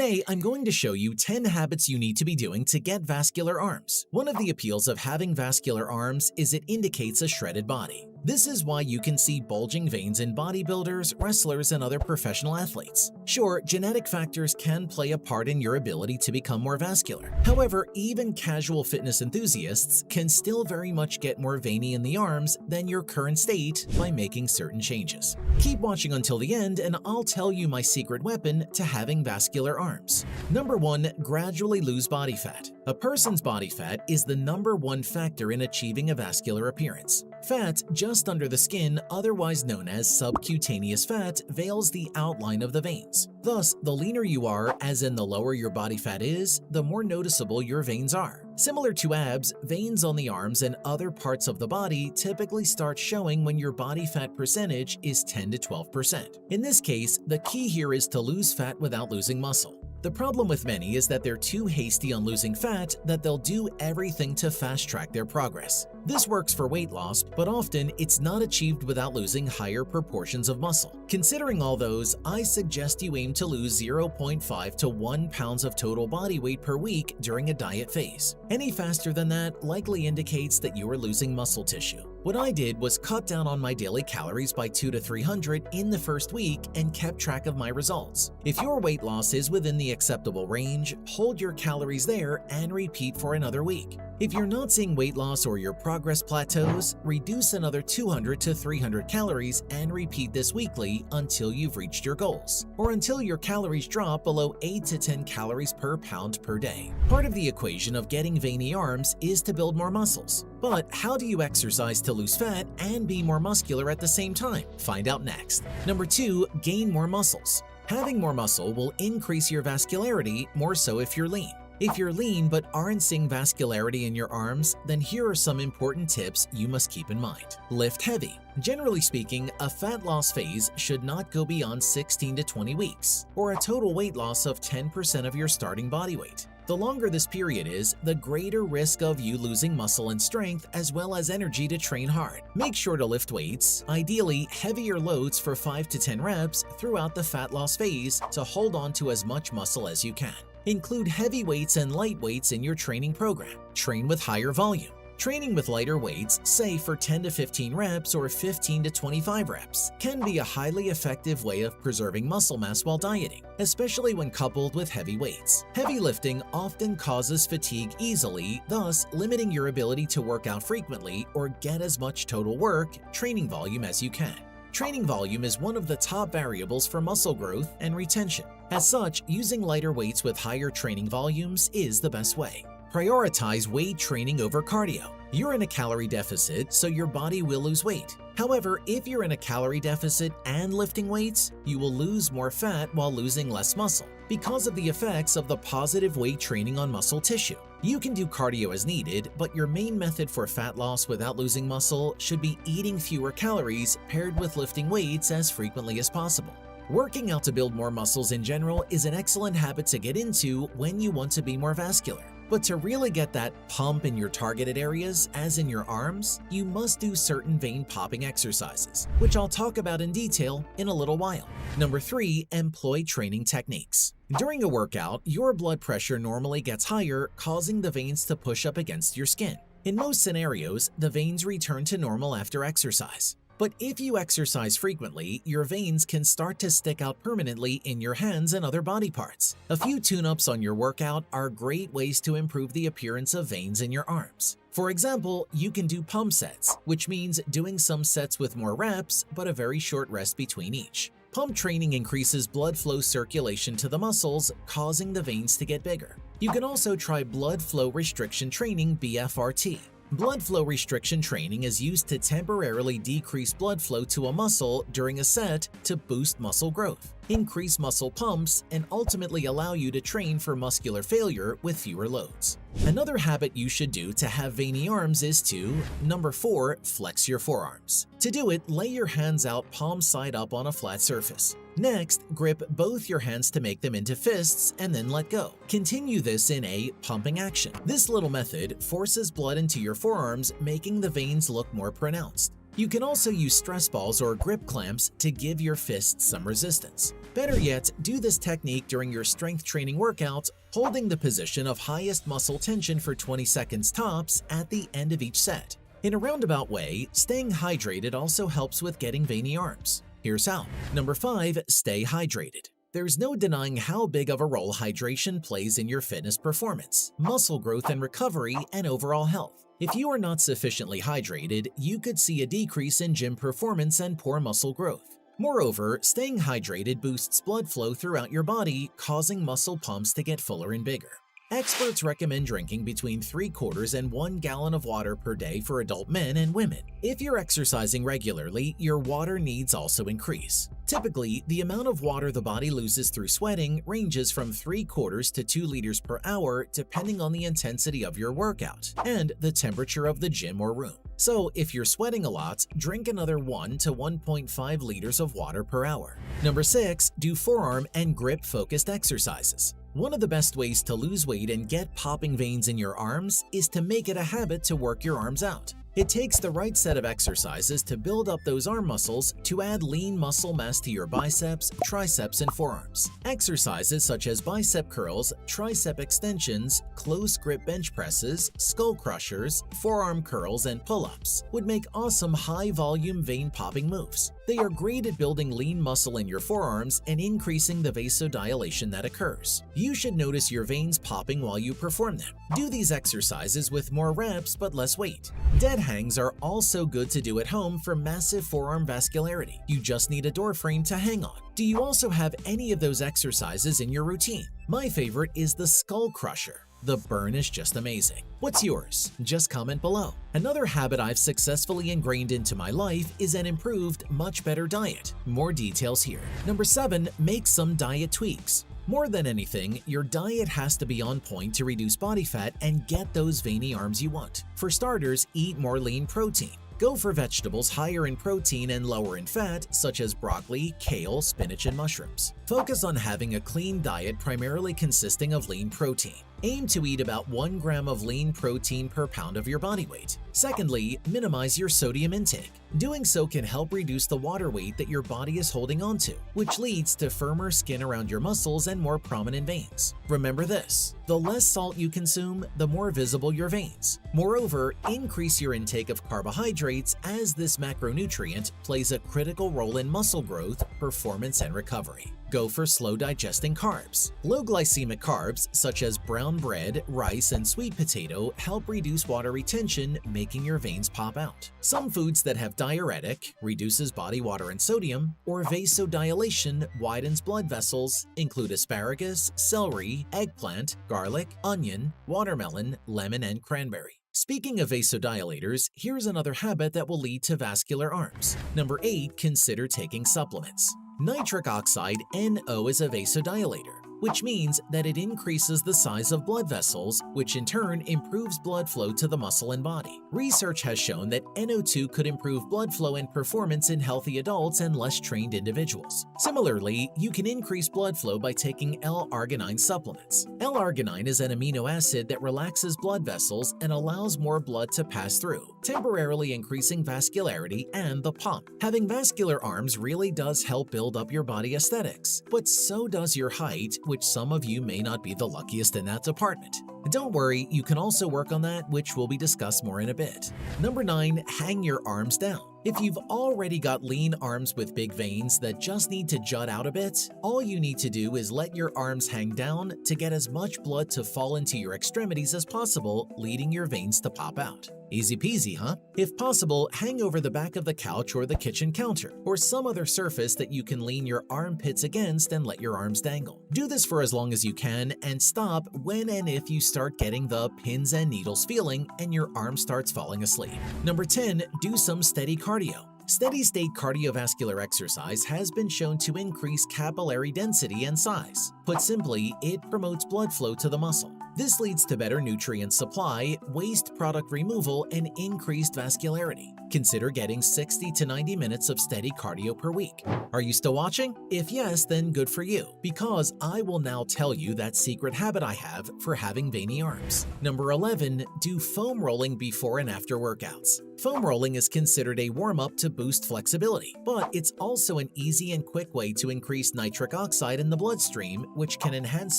Today, I'm going to show you 10 habits you need to be doing to get vascular arms. One of the appeals of having vascular arms is it indicates a shredded body. This is why you can see bulging veins in bodybuilders, wrestlers, and other professional athletes. Sure, genetic factors can play a part in your ability to become more vascular. However, even casual fitness enthusiasts can still very much get more veiny in the arms than your current state by making certain changes. Keep watching until the end and I'll tell you my secret weapon to having vascular arms. Number 1. Gradually lose body fat. A person's body fat is the number one factor in achieving a vascular appearance. Fat just under the skin, otherwise known as subcutaneous fat, veils the outline of the veins. Thus, the leaner you are, as in the lower your body fat is, the more noticeable your veins are. Similar to abs, veins on the arms and other parts of the body typically start showing when your body fat percentage is 10 to 12%. In this case, the key here is to lose fat without losing muscle. The problem with many is that they're too hasty on losing fat that they'll do everything to fast-track their progress. This works for weight loss, but often it's not achieved without losing higher proportions of muscle. Considering all those, I suggest you aim to lose 0.5 to 1 pounds of total body weight per week during a diet phase. Any faster than that likely indicates that you are losing muscle tissue. What I did was cut down on my daily calories by 200 to 300 in the first week and kept track of my results. If your weight loss is within the acceptable range, hold your calories there and repeat for another week. If you're not seeing weight loss or your progress plateaus, reduce another 200 to 300 calories and repeat this weekly until you've reached your goals, or until your calories drop below 8 to 10 calories per pound per day. Part of the equation of getting veiny arms is to build more muscles. But how do you exercise to lose fat and be more muscular at the same time? Find out next. Number 2. Gain more muscles. Having more muscle will increase your vascularity, more so if you're lean. If you're lean but aren't seeing vascularity in your arms, then here are some important tips you must keep in mind. Lift heavy. Generally speaking, a fat loss phase should not go beyond 16 to 20 weeks, or a total weight loss of 10% of your starting body weight. The longer this period is, the greater risk of you losing muscle and strength as well as energy to train hard. Make sure to lift weights, ideally heavier loads for 5 to 10 reps throughout the fat loss phase to hold on to as much muscle as you can. Include heavy weights and light weights in your training program. Train with higher volume. Training with lighter weights, say for 10 to 15 reps or 15 to 25 reps, can be a highly effective way of preserving muscle mass while dieting, especially when coupled with heavy weights. Heavy lifting often causes fatigue easily, thus limiting your ability to work out frequently or get as much total training volume as you can. Training volume is one of the top variables for muscle growth and retention. As such, using lighter weights with higher training volumes is the best way. Prioritize weight training over cardio. You're in a calorie deficit, so your body will lose weight. However, if you're in a calorie deficit and lifting weights, you will lose more fat while losing less muscle because of the effects of the positive weight training on muscle tissue. You can do cardio as needed, but your main method for fat loss without losing muscle should be eating fewer calories paired with lifting weights as frequently as possible. Working out to build more muscles in general is an excellent habit to get into when you want to be more vascular. But to really get that pump in your targeted areas, as in your arms, you must do certain vein popping exercises, which I'll talk about in detail in a little while. Number 3. Employ training techniques. During a workout, your blood pressure normally gets higher, causing the veins to push up against your skin. In most scenarios, the veins return to normal after exercise. But if you exercise frequently, your veins can start to stick out permanently in your hands and other body parts. A few tune-ups on your workout are great ways to improve the appearance of veins in your arms. For example, you can do pump sets, which means doing some sets with more reps but a very short rest between each. Pump training increases blood flow circulation to the muscles, causing the veins to get bigger. You can also try blood flow restriction training (BFRT). Blood flow restriction training is used to temporarily decrease blood flow to a muscle during a set to boost muscle growth, increase muscle pumps, and ultimately allow you to train for muscular failure with fewer loads. Another habit you should do to have veiny arms is to, number 4, flex your forearms. To do it, lay your hands out palm side up on a flat surface. Next, grip both your hands to make them into fists and then let go. Continue this in a pumping action. This little method forces blood into your forearms, making the veins look more pronounced. You can also use stress balls or grip clamps to give your fists some resistance. Better yet, do this technique during your strength training workout, holding the position of highest muscle tension for 20 seconds tops at the end of each set. In a roundabout way, staying hydrated also helps with getting veiny arms. Here's how. Number 5. Stay hydrated. There's no denying how big of a role hydration plays in your fitness performance, muscle growth and recovery, and overall health. If you are not sufficiently hydrated, you could see a decrease in gym performance and poor muscle growth. Moreover, staying hydrated boosts blood flow throughout your body, causing muscle pumps to get fuller and bigger. Experts recommend drinking between 3/4 and 1 gallon of water per day for adult men and women. If you're exercising regularly, your water needs also increase. Typically, the amount of water the body loses through sweating ranges from 3/4 to 2 liters per hour depending on the intensity of your workout and the temperature of the gym or room. So, if you're sweating a lot, drink another 1 to 1.5 liters of water per hour. Number 6. Do forearm and grip-focused exercises. One of the best ways to lose weight and get popping veins in your arms is to make it a habit to work your arms out. It takes the right set of exercises to build up those arm muscles to add lean muscle mass to your biceps, triceps, and forearms. Exercises such as bicep curls, tricep extensions, close grip bench presses, skull crushers, forearm curls, and pull-ups would make awesome high-volume vein-popping moves. They are great at building lean muscle in your forearms and increasing the vasodilation that occurs. You should notice your veins popping while you perform them. Do these exercises with more reps but less weight. Dead hangs are also good to do at home for massive forearm vascularity. You just need a door frame to hang on. Do you also have any of those exercises in your routine? My favorite is the skull crusher. The burn is just amazing. What's yours? Just comment below. Another habit I've successfully ingrained into my life is an improved, much better diet. More details here. Number 7. Make some diet tweaks. More than anything, your diet has to be on point to reduce body fat and get those veiny arms you want. For starters, eat more lean protein. Go for vegetables higher in protein and lower in fat, such as broccoli, kale, spinach, and mushrooms. Focus on having a clean diet primarily consisting of lean protein. Aim to eat about 1 gram of lean protein per pound of your body weight. Secondly, minimize your sodium intake. Doing so can help reduce the water weight that your body is holding onto, which leads to firmer skin around your muscles and more prominent veins. Remember this: the less salt you consume, the more visible your veins. Moreover, increase your intake of carbohydrates, as this macronutrient plays a critical role in muscle growth, performance, and recovery. Go for slow digesting carbs. Low glycemic carbs such as brown bread, rice, and sweet potato help reduce water retention, making your veins pop out. Some foods that have diuretic, reduces body water and sodium, or vasodilation, widens blood vessels include asparagus, celery, eggplant, garlic, onion, watermelon, lemon, and cranberry. Speaking of vasodilators, here's another habit that will lead to vascular arms. Number 8. Consider taking supplements. Nitric oxide, NO, is a vasodilator, which means that it increases the size of blood vessels, which in turn improves blood flow to the muscle and body. Research has shown that NO2 could improve blood flow and performance in healthy adults and less trained individuals. Similarly, you can increase blood flow by taking L-arginine supplements. L-arginine is an amino acid that relaxes blood vessels and allows more blood to pass through, temporarily increasing vascularity and the pump. Having vascular arms really does help build up your body aesthetics, but so does your height, which some of you may not be the luckiest in that department. Don't worry, you can also work on that, which will be discussed more in a bit. Number 9. Hang your arms down. If you've already got lean arms with big veins that just need to jut out a bit, all you need to do is let your arms hang down to get as much blood to fall into your extremities as possible, leading your veins to pop out. Easy peasy, huh? If possible, hang over the back of the couch or the kitchen counter, or some other surface that you can lean your armpits against and let your arms dangle. Do this for as long as you can and stop when and if you start getting the pins and needles feeling and your arm starts falling asleep. Number 10. Do some steady cardio. Steady-state cardiovascular exercise has been shown to increase capillary density and size. Put simply, it promotes blood flow to the muscle. This leads to better nutrient supply, waste product removal, and increased vascularity. consider getting 60 to 90 minutes of steady cardio per week. Are you still watching? If yes, then good for you, because I will now tell you that secret habit I have for having veiny arms. Number 11, do foam rolling before and after workouts. Foam rolling is considered a warm-up to boost flexibility, but it's also an easy and quick way to increase nitric oxide in the bloodstream, which can enhance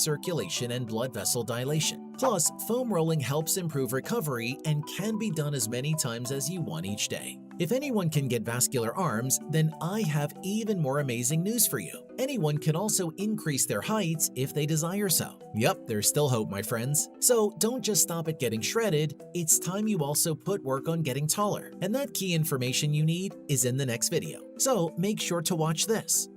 circulation and blood vessel dilation. Plus, foam rolling helps improve recovery and can be done as many times as you want each day. If anyone can get vascular arms, then I have even more amazing news for you. Anyone can also increase their heights if they desire so. Yep, there's still hope, my friends. So don't just stop at getting shredded, it's time you also put work on getting taller. And that key information you need is in the next video. So make sure to watch this.